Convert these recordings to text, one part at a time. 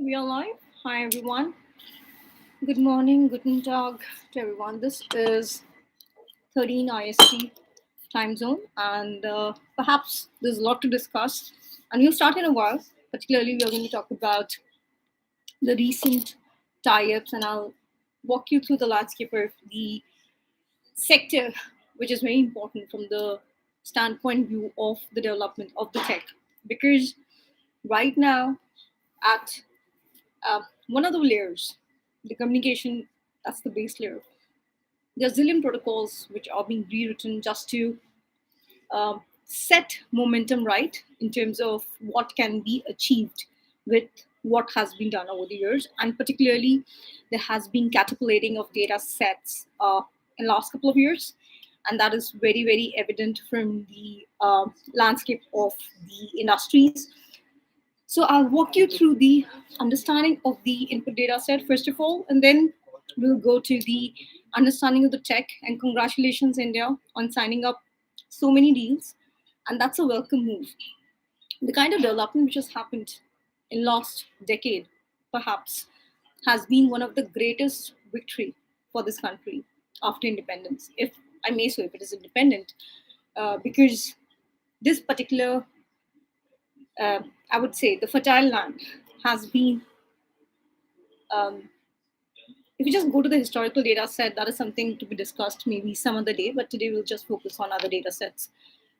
We are live. Hi, everyone. Good morning, guten Tag to everyone. This is 13 IST time zone, and perhaps there's a lot to discuss. And we'll start in a while. Particularly, we're going to talk about the recent tie-ups, and I'll walk you through the landscape of the sector, which is very important from the standpoint view of the development of the tech. Because right now, at one of the layers, the communication, that's the base layer. There are zillion protocols which are being rewritten just to set momentum right in terms of what can be achieved with what has been done over the years. And particularly, there has been catapulting of data sets in the last couple of years. And that is very, very evident from the landscape of the industries. So I'll walk you through the understanding of the input data set first of all, and then we'll go to the understanding of the tech. And congratulations, India, on signing up so many deals. And that's a welcome move. The kind of development which has happened in last decade, perhaps, has been one of the greatest victory for this country after independence, if I may say, if it is independent, because this particular I would say the fertile land has been, if you just go to the historical data set, that is something to be discussed maybe some other day, but today we'll just focus on other data sets.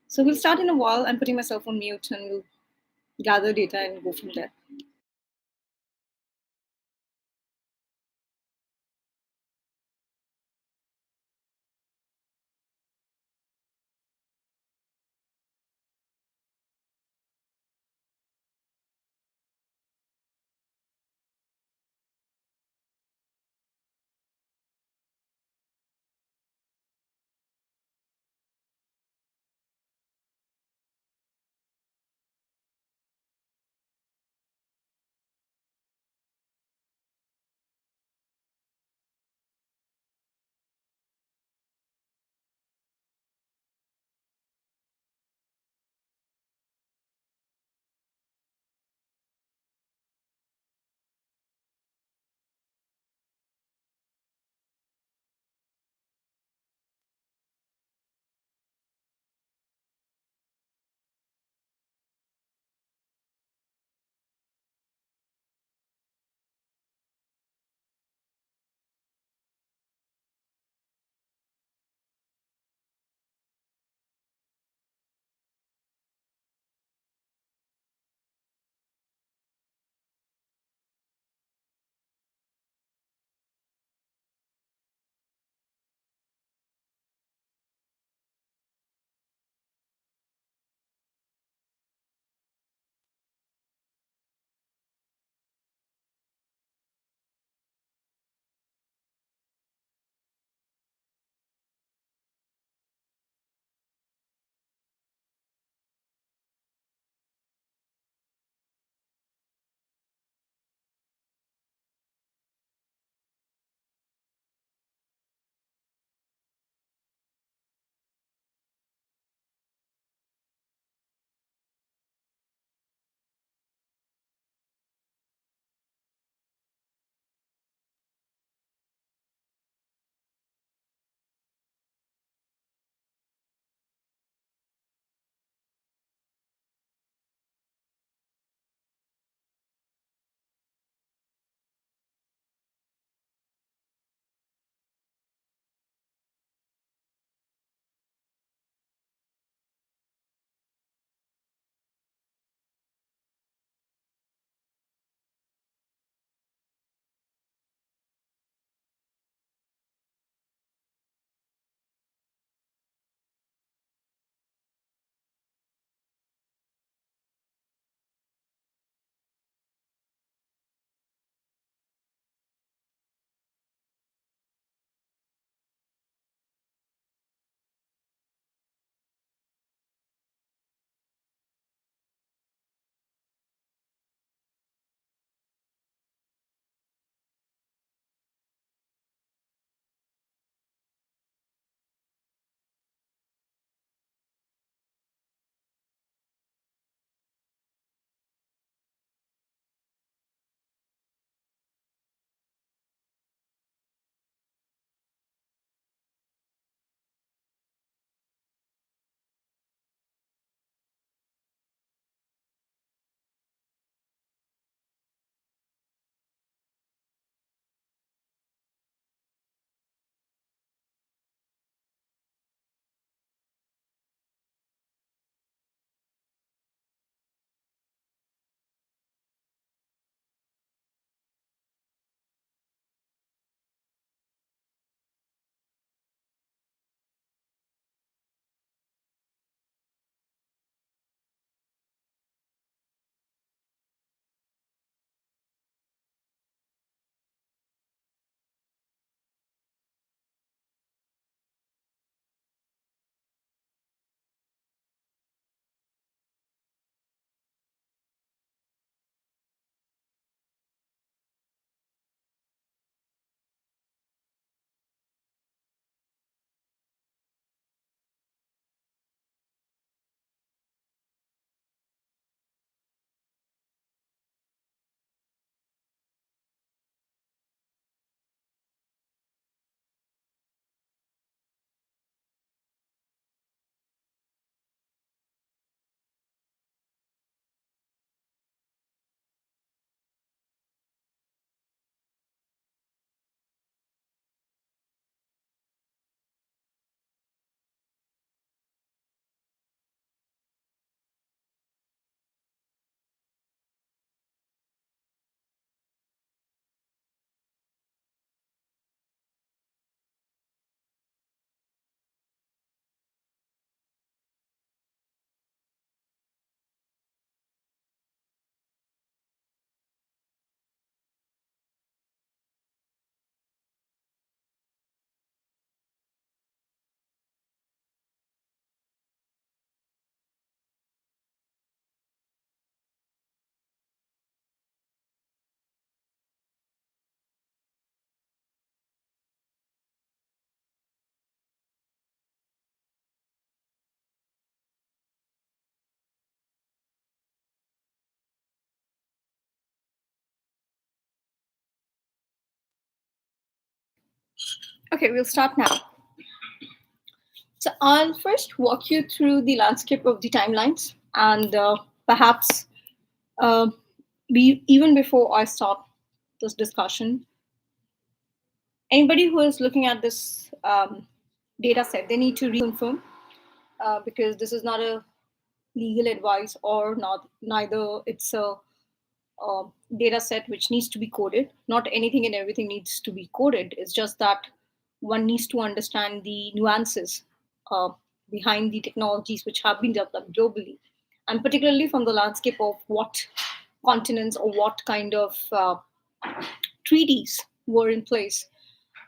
So we'll start in a while. I'm putting myself on mute and we'll gather data and go from there. Okay, we'll start now. So I'll first walk you through the landscape of the timelines, and perhaps uh, even before I start this discussion, anybody who is looking at this data set, they need to reconfirm because this is not a legal advice or not neither it's a data set which needs to be coded. Not anything and everything needs to be coded. It's just that one needs to understand the nuances uh, behind the technologies which have been developed globally, and particularly from the landscape of what continents or what kind of treaties were in place.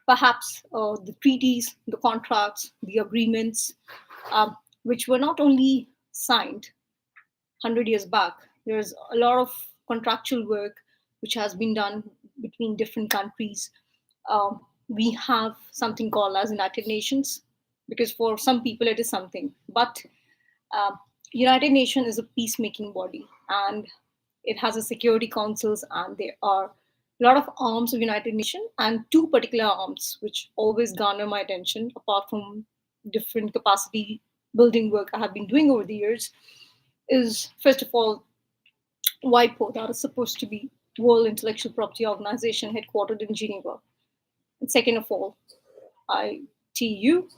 Perhaps the treaties, the contracts, the agreements, which were not only signed 100 years back. There's a lot of contractual work which has been done between different countries. We have something called as United Nations, because for some people it is something. But uh, United Nations is a peacemaking body, and it has a security councils, and there are a lot of arms of United Nations, and two particular arms which always garner my attention, apart from different capacity building work I have been doing over the years, is first of all WIPO, that is supposed to be World Intellectual Property Organization headquartered in Geneva. And second of all, ITU,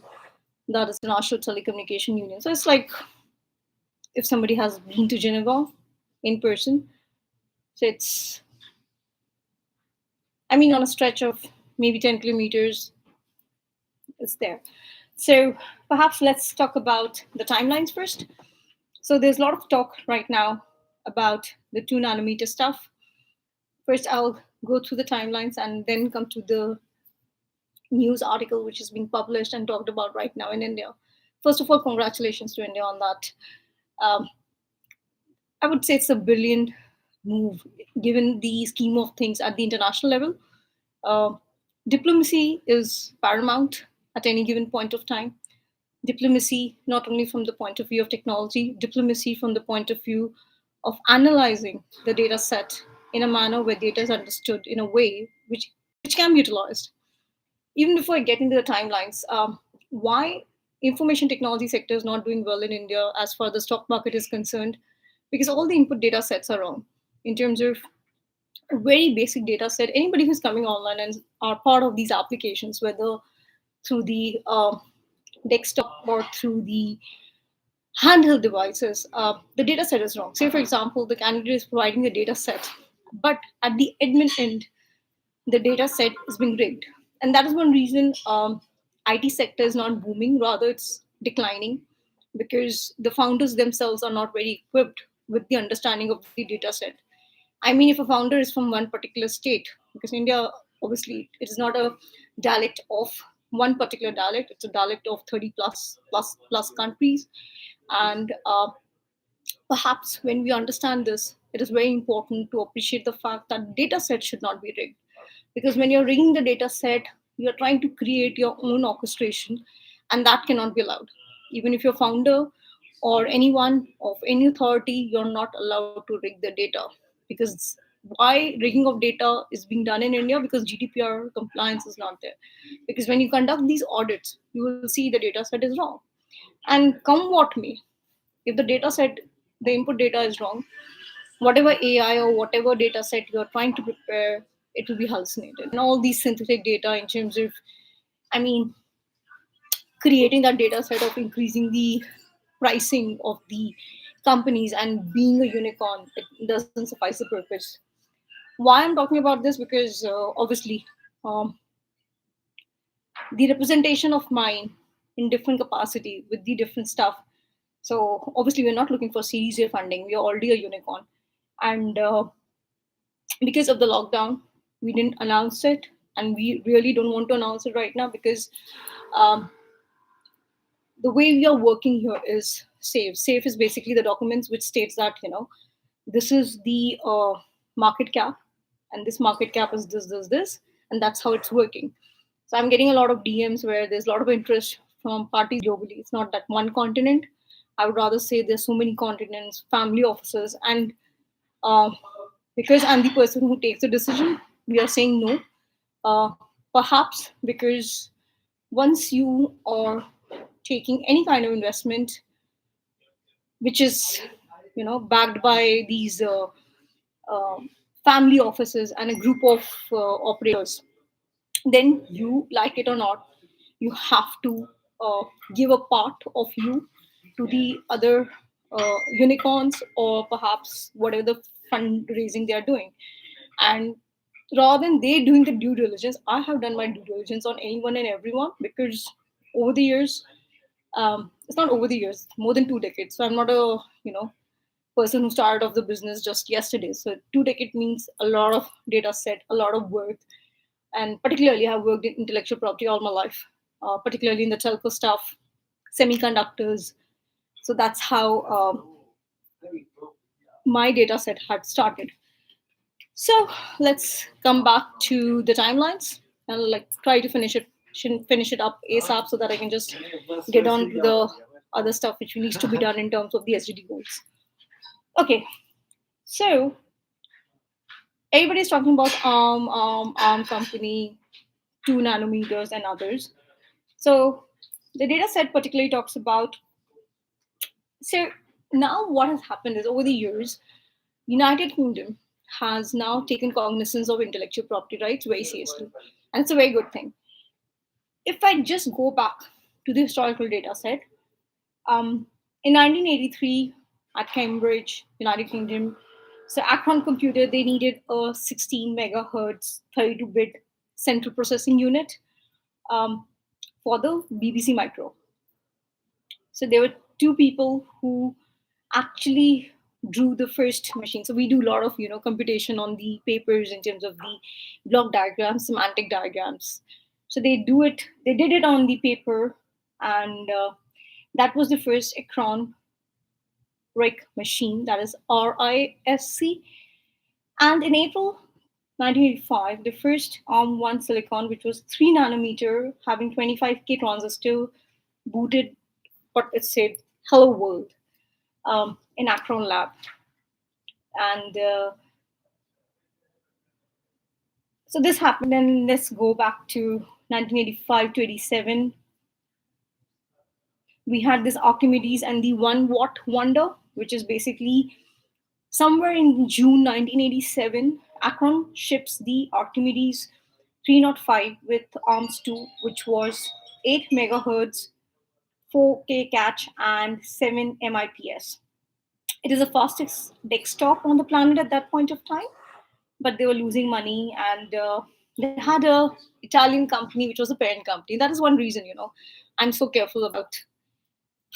that is the National Telecommunication Union. So it's like if somebody has been to Geneva in person, so it's, I mean, on a stretch of maybe 10 kilometers, it's there. So perhaps let's talk about the timelines first. So there's a lot of talk right now about the 2 nanometer stuff. First, I'll go through the timelines and then come to the news article which is being published and talked about right now in India. First of all, congratulations to India on that. Um, I would say it's a brilliant move given the scheme of things at the international level. Uh, Diplomacy is paramount at any given point of time. Diplomacy, not only from the point of view of technology, diplomacy from the point of view of analyzing the data set in a manner where data is understood in a way which can be utilized. Even before I get into the timelines, why information technology sector is not doing well in India as far as the stock market is concerned, because all the input data sets are wrong in terms of a very basic data set. Anybody who's coming online and are part of these applications, whether through the desktop or through the handheld devices, the data set is wrong. Say, for example, the candidate is providing the data set, but at the admin end, the data set is being rigged. And that is one reason IT sector is not booming, rather it's declining, because the founders themselves are not very equipped with the understanding of the data set. I mean, if a founder is from one particular state, because India, obviously, it is not a dialect of one particular dialect, it's a dialect of 30 plus countries. And perhaps when we understand this, it is very important to appreciate the fact that data set should not be rigged, because when you're rigging the data set, you're trying to create your own orchestration, and that cannot be allowed. Even if you're founder or anyone of any authority, you're not allowed to rig the data. Because why rigging of data is being done in India? Because GDPR compliance is not there. Because when you conduct these audits, you will see the data set is wrong. And come what may, if the data set, the input data is wrong, whatever AI or whatever data set you're trying to prepare, it will be hallucinated. And all these synthetic data in terms of, I mean, creating that data set of increasing the pricing of the companies and being a unicorn, it doesn't suffice the purpose. Why I'm talking about this? Because obviously, um, the representation of mine in different capacity with the different stuff. So obviously, we're not looking for Series A funding. We are already a unicorn, and because of the lockdown, we didn't announce it, and we really don't want to announce it right now because um, the way we are working here is safe. Safe is basically the documents which states that this is the market cap, and this market cap is this, and that's how it's working. So I'm getting a lot of DMs where there's a lot of interest from parties globally. It's not that one continent. I would rather say there's so many continents, family offices, and uh, because I'm the person who takes the decision, we are saying no. Perhaps because once you are taking any kind of investment which is backed by these uh, family offices and a group of operators, then you, like it or not, you have to uh, give a part of you to the other unicorns, or perhaps whatever the fundraising they are doing. And rather than they doing the due diligence, I have done my due diligence on anyone and everyone, because over the years, it's not over the years, more than 2 decades. So I'm not a person who started off the business just yesterday. So 2 decade means a lot of data set, a lot of work, and particularly I've worked in intellectual property all my life, particularly in the telco stuff, semiconductors. So that's how my data set had started. So let's come back to the timelines and like try to finish it up ASAP so that I can just get on to the other stuff which needs to be done in terms of the SGD goals. Okay, so everybody's talking about ARM company, 2 nanometers, and others. So the data set particularly talks about. So now what has happened is over the years, United Kingdom has now taken cognizance of intellectual property rights very seriously, and it's a very good thing. If I just go back to the historical data set, um, in 1983 at Cambridge, United Kingdom, so Acorn Computer, they needed a 16 megahertz 32-bit central processing unit um, for the BBC Micro. So there were two people who actually drew the first machine. So we do a lot of computation on the papers in terms of the block diagrams, semantic diagrams. So they did it on the paper, and that was the first Acorn RISC machine, that is RISC. And in April 1985, the first ARM1 silicon, which was 3 nanometer, having 25K transistor, booted what it said, "Hello World," in Akron Lab. And so this happened, and let's go back to 1985 to 87. We had this Archimedes and the 1 watt wonder, which is basically somewhere in June 1987, Akron ships the Archimedes 305 with ARMS 2, which was 8 megahertz, 4K catch, and 7 MIPS. It is the fastest desktop on the planet at that point of time, but they were losing money, and they had a Italian company which was a parent company. That is one reason I'm so careful about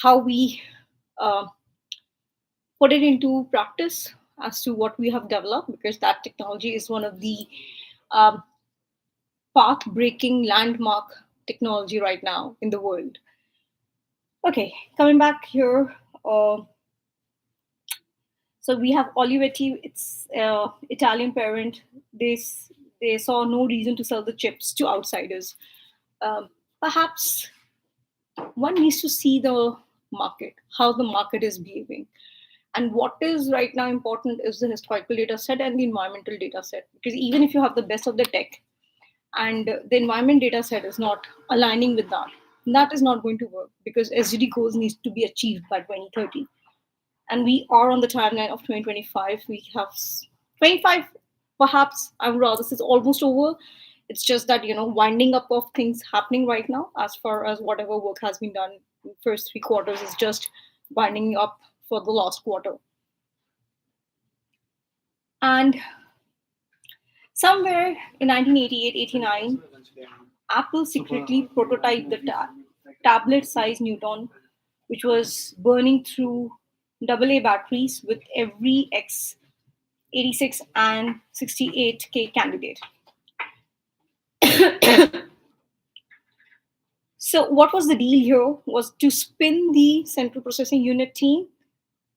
how we uh, put it into practice as to what we have developed, because that technology is one of the um, path breaking landmark technology right now in the world. Okay, coming back here. So we have Olivetti, it's Italian parent. They saw no reason to sell the chips to outsiders. Perhaps one needs to see the market, how the market is behaving. And what is right now important is the historical data set and the environmental data set. Because even if you have the best of the tech and the environment data set is not aligning with that, that is not going to work, because SDG goals needs to be achieved by 2030. And we are on the timeline of 2025. We have 25, perhaps I would rather say it's almost over. It's just that winding up of things happening right now, as far as whatever work has been done in first 3 quarters is just winding up for the last quarter. And somewhere in 1988-89, Apple secretly prototyped the tablet size Newton, which was burning through AA batteries with every X86 and 68K candidate. So what was the deal here was to spin the central processing unit team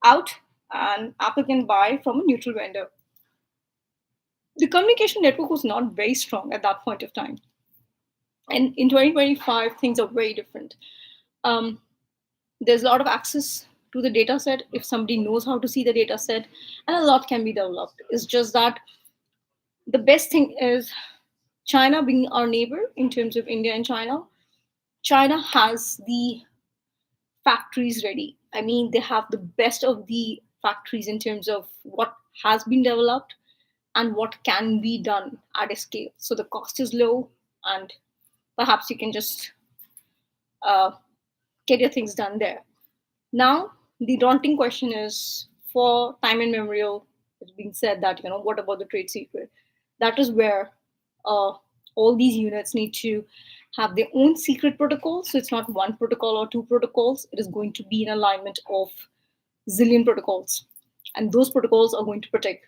out, and Apple can buy from a neutral vendor. The communication network was not very strong at that point of time. And in 2025, things are very different. Um, there's a lot of access to the data set if somebody knows how to see the data set, and a lot can be developed. It's just that the best thing is China being our neighbor in terms of India and China. China has the factories ready. I mean, they have the best of the factories in terms of what has been developed and what can be done at a scale. So the cost is low, and perhaps you can just uh, get your things done there. Now, the daunting question is for time and memorial, it's been said that, what about the trade secret? That is where uh, all these units need to have their own secret protocol. So it's not one protocol or two protocols, it is going to be in alignment of zillion protocols. And those protocols are going to protect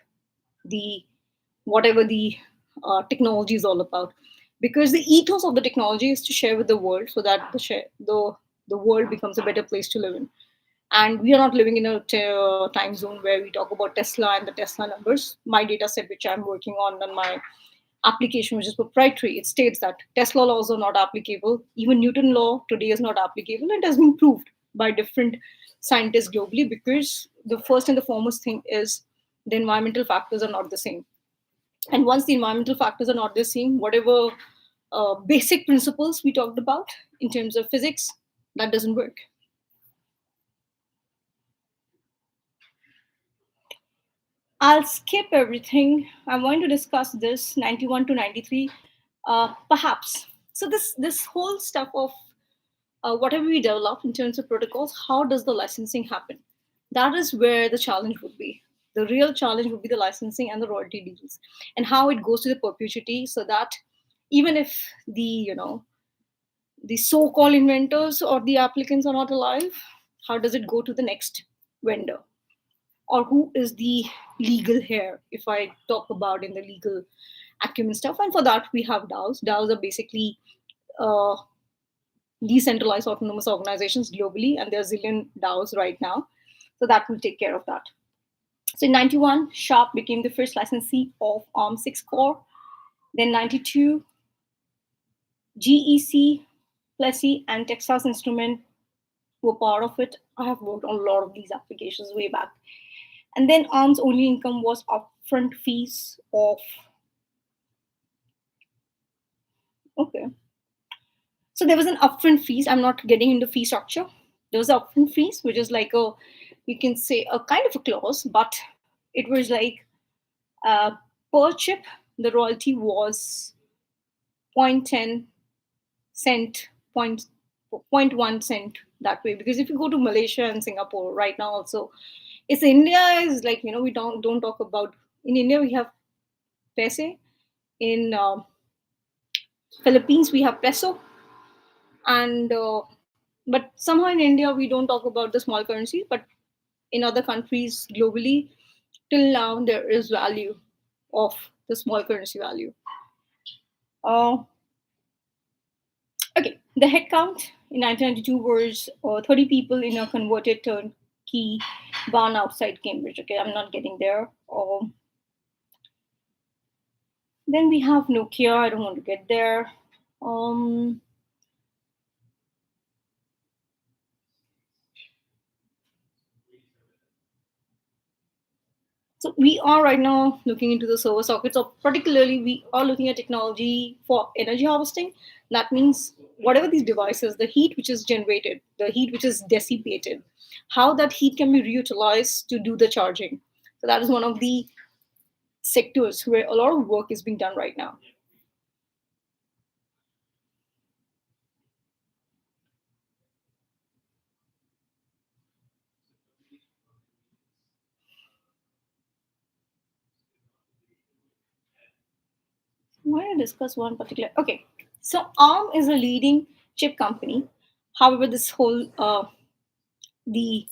the whatever the technology is all about, because the ethos of the technology is to share with the world so that the world becomes a better place to live in. And we are not living in a time zone where we talk about Tesla and the Tesla numbers. My data set, which I'm working on my application, which is proprietary, it states that Tesla laws are not applicable. Even Newton law today is not applicable, and it has been proved by different scientists globally, because the first and the foremost thing is the environmental factors are not the same. And once the environmental factors are not the same, whatever basic principles we talked about in terms of physics, that doesn't work. I'll skip everything. I'm going to discuss this 91 to 93, perhaps. So this whole stuff of whatever we develop in terms of protocols, how does the licensing happen? That is where the challenge would be. The real challenge would be the licensing and the royalty deals, and how it goes to the perpetuity, so that even if the so-called inventors or the applicants are not alive, how does it go to the next vendor? Or who is the legal hair, if I talk about in the legal acumen stuff? And for that, we have DAOs. DAOs are basically uh, decentralized autonomous organizations globally, and there are zillion DAOs right now. So that will take care of that. So in 91, Sharp became the first licensee of ARM6 core. Then 92, GEC, Plessy, and Texas Instrument were part of it. I have worked on a lot of these applications way back. And then ARM's only income was upfront fees of, okay. So there was an upfront fees. I'm not getting into fee structure. There was upfront fees, which is like a, you can say a kind of a clause, but it was like uh, per chip, the royalty was 0.10 cent, point 0.1 cent that way. Because if you go to Malaysia and Singapore right now also, it's India is like, we don't talk about, in India we have paise, in Philippines we have peso, and but somehow in India we don't talk about the small currency, but in other countries globally, till now there is value of the small currency value. Uh, okay, the head count in 1992 was 30 people in a converted turnkey barn outside Cambridge. Okay, I'm not getting there. Then we have Nokia. I don't want to get there. Um, So we are right now looking into the server sockets, or particularly we are looking at technology for energy harvesting. That means whatever these devices, the heat which is generated, the heat which is dissipated, how that heat can be reutilized to do the charging. So that is one of the sectors where a lot of work is being done right now. I want to discuss one particular. Okay, so ARM is a leading chip company. However, this whole the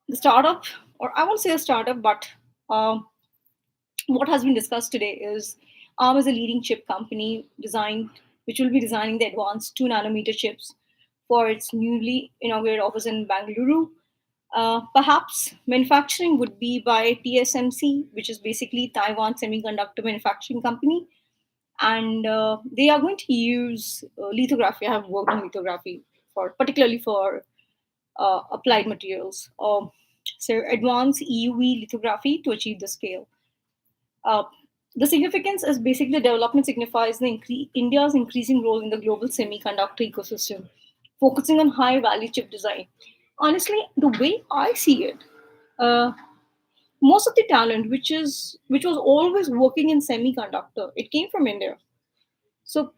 the startup, or I won't say a startup, but what has been discussed today is ARM is a leading chip company which will be designing the advanced 2 nanometer chips for its newly inaugurated office in Bangalore. Perhaps manufacturing would be by TSMC, which is basically Taiwan Semiconductor Manufacturing Company, and they are going to use lithography. I have worked on lithography for particularly for applied materials. So advanced EUV lithography to achieve the scale. Uh, The significance is basically the development signifies India's increasing role in the global semiconductor ecosystem, focusing on high value chip design. Honestly, the way I see it, uh, most of the talent which was always working in semiconductor, it came from India. So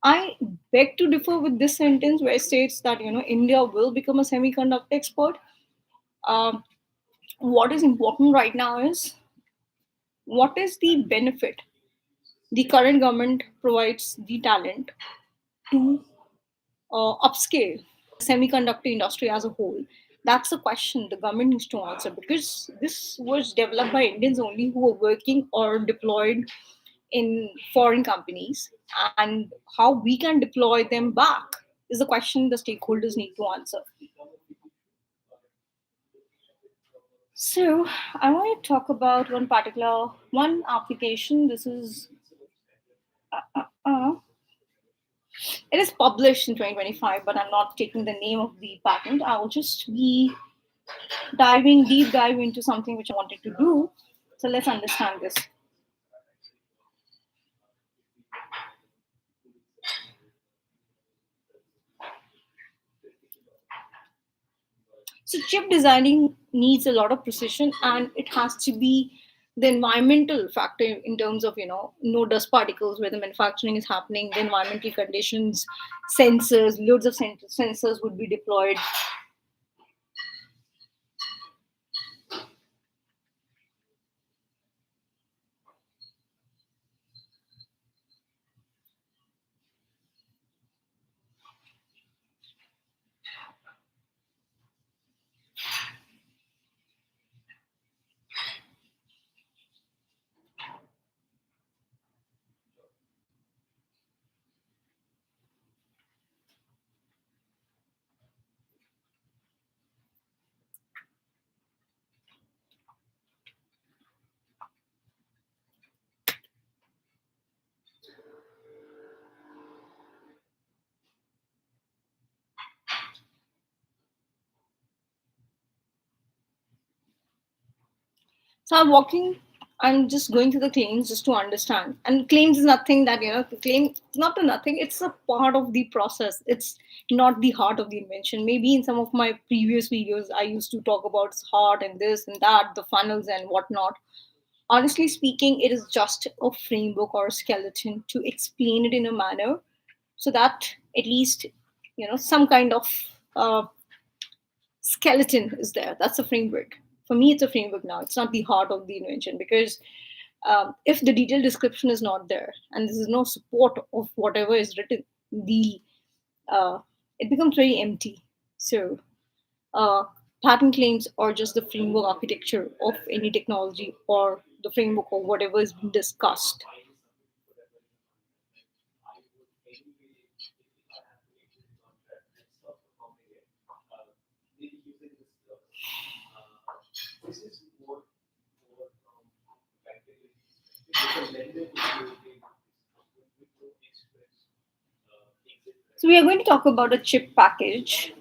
I beg to differ with this sentence where it states that India will become a semiconductor expert. Um, what is important right now is what is the benefit the current government provides the talent to upscale semiconductor industry as a whole. That's the question the government needs to answer, because this was developed by Indians only who were working or deployed in foreign companies, and how we can deploy them back is the question the stakeholders need to answer. So I want to talk about one application. This is uh, it is published in 2025, but I'm not taking the name of the patent. I'll just be diving deep dive into something which I wanted to do. So let's understand this. So chip designing needs a lot of precision, and it has to be the environmental factor in terms of no dust particles where the manufacturing is happening, the environmental conditions, sensors, loads of sensors would be deployed. So I'm just going through the claims just to understand. And claims is nothing that, claim not to nothing. It's a part of the process. It's not the heart of the invention. Maybe in some of my previous videos, I used to talk about its heart and this and that, the funnels and whatnot. Honestly speaking, it is just a framework or a skeleton to explain it in a manner so that at least, some kind of uh, skeleton is there. That's a framework. For me, it's a framework now. It's not the heart of the invention, because if the detailed description is not there and there is no support of whatever is written, the uh, it becomes very empty. So uh, patent claims are just the framework architecture of any technology or the framework of whatever is being discussed. So we are going to talk about a chip package.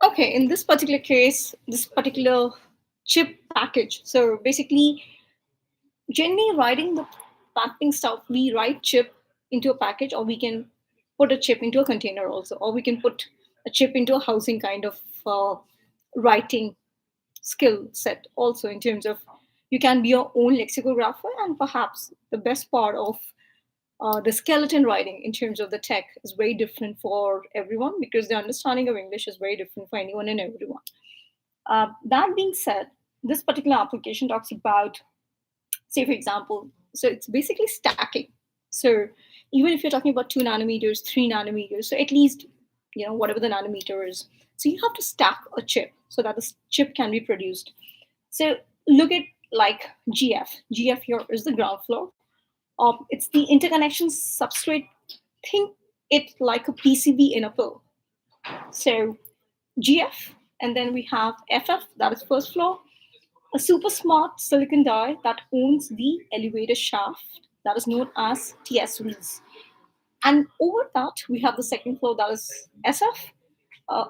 Okay, in this particular case, this particular chip package. So basically, generally writing the packaging stuff, we write chip into a package, or we can put a chip into a container also, or we can put a chip into a housing kind of writing skill set also, in terms of you can be your own lexicographer. And perhaps the best part of the skeleton writing in terms of the tech is very different for everyone, because the understanding of English is very different for anyone and everyone. That being said, this particular application talks about, say for example, so it's basically stacking. So even if you're talking about 2 nanometers, 3 nanometers, so at least, whatever the nanometer is, so you have to stack a chip so that the chip can be produced. So look at like GF here is the ground floor. It's the interconnection substrate. Think it like a PCB in a pill. So GF, and then we have FF, that is first floor, a super smart silicon die that owns the elevator shaft, that is known as TSVs. And over that, we have the second floor, that is SF,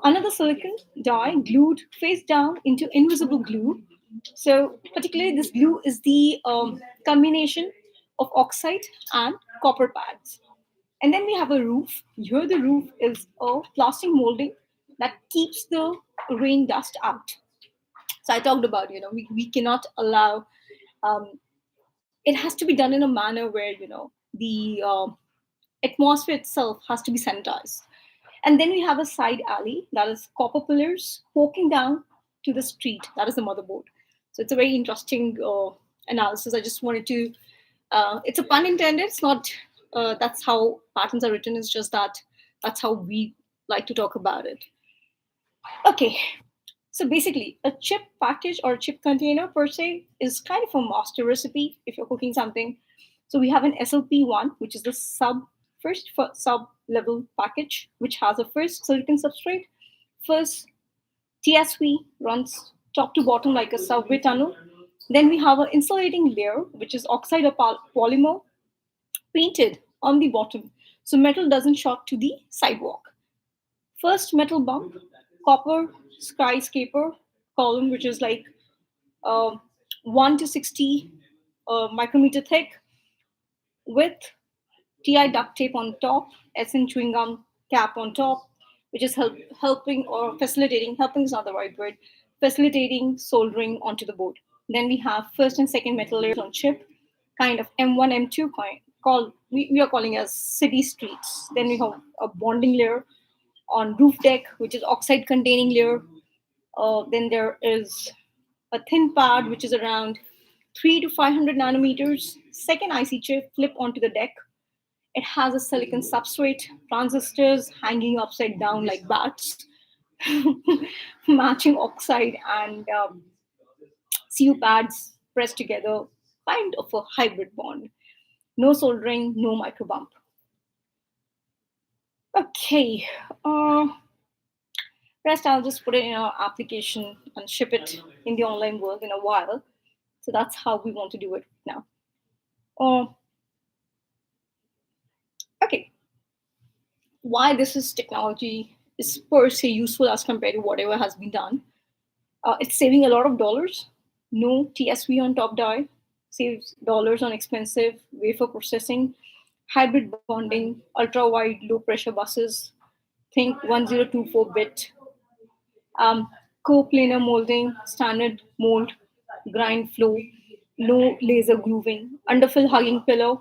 another silicon die glued face down into invisible glue. So, particularly, this glue is the combination of oxide and copper pads. And then we have a roof. Here, the roof is a plastic molding that keeps the rain dust out. So I talked about, we cannot allow, um, it has to be done in a manner where, the atmosphere itself has to be sanitized. And then we have a side alley, that is copper pillars poking down to the street, that is the motherboard. So it's a very interesting analysis. I just wanted to, it's a pun intended. It's not, that's how patterns are written. It's just that that's how we like to talk about it. Okay, so basically, a chip package or chip container per se is kind of a master recipe if you're cooking something. So we have an SLP1, which is the sub level package, which has a first silicon substrate. First TSV runs top to bottom like a subway tunnel. Then we have an insulating layer, which is oxide or polymer painted on the bottom, so metal doesn't shot to the sidewalk. First metal bump, copper skyscraper column, which is like uh, 1 to 60 micrometer thick, with TI duct tape on top, SN chewing gum cap on top, which is helping or facilitating, helping is not the right word, facilitating soldering onto the board. Then we have first and second metal layers on chip, kind of M1, M2 kind, we are calling as city streets. Then we have a bonding layer on roof deck, which is oxide containing layer. Then there is a thin pad, which is around 3 to 500 nanometers. Second IC chip flip onto the deck. It has a silicon substrate, transistors hanging upside down like bats, matching oxide and CU pads pressed together, kind of a hybrid bond. No soldering, no micro bump. Okay, rest I'll just put it in our application and ship it in the online world in a while. So that's how we want to do it now. Uh, okay, why this is technology is per se useful as compared to whatever has been done. It's saving a lot of dollars. No TSV on top die saves dollars on expensive wafer processing, hybrid bonding, ultra wide low pressure buses. Think 1024 bit. Coplanar molding, standard mold, grind flow, no laser grooving, underfill hugging pillar,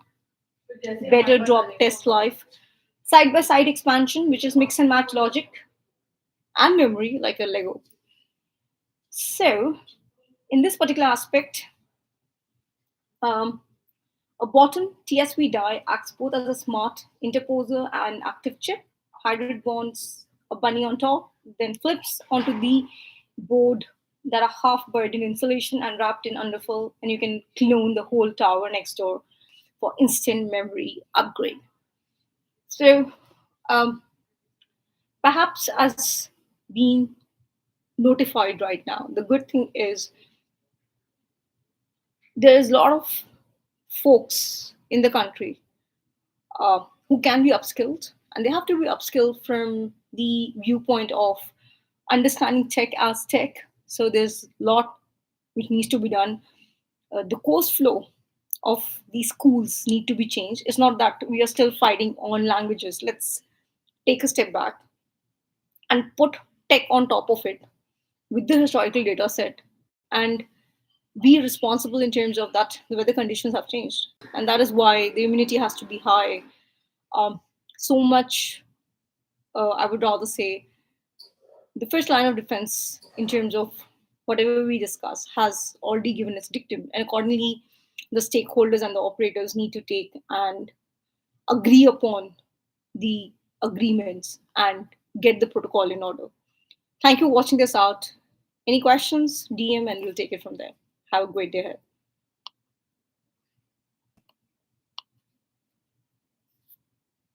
better drop test life, side by side expansion, which is mix and match logic, and memory like a Lego. So, in this particular aspect, um, a bottom TSV die acts both as a smart interposer and active chip. Hybrid bonds a bunny on top, then flips onto the board that are half buried in insulation and wrapped in underfill, and you can clone the whole tower next door for instant memory upgrade. So, um, perhaps as being notified right now, the good thing is there is a lot of folks in the country who can be upskilled, and they have to be upskilled from the viewpoint of understanding tech as tech. So there's a lot which needs to be done. The course flow of these schools need to be changed. It's not that we are still fighting on languages. Let's take a step back and put tech on top of it with the historical data set and be responsible in terms of that the weather conditions have changed, and that is why the immunity has to be high. So much, I would rather say, the first line of defense in terms of whatever we discuss has already given its dictum, and accordingly, the stakeholders and the operators need to take and agree upon the agreements and get the protocol in order. Thank you for watching this out. Any questions? DM and we'll take it from there. Have a great day ahead.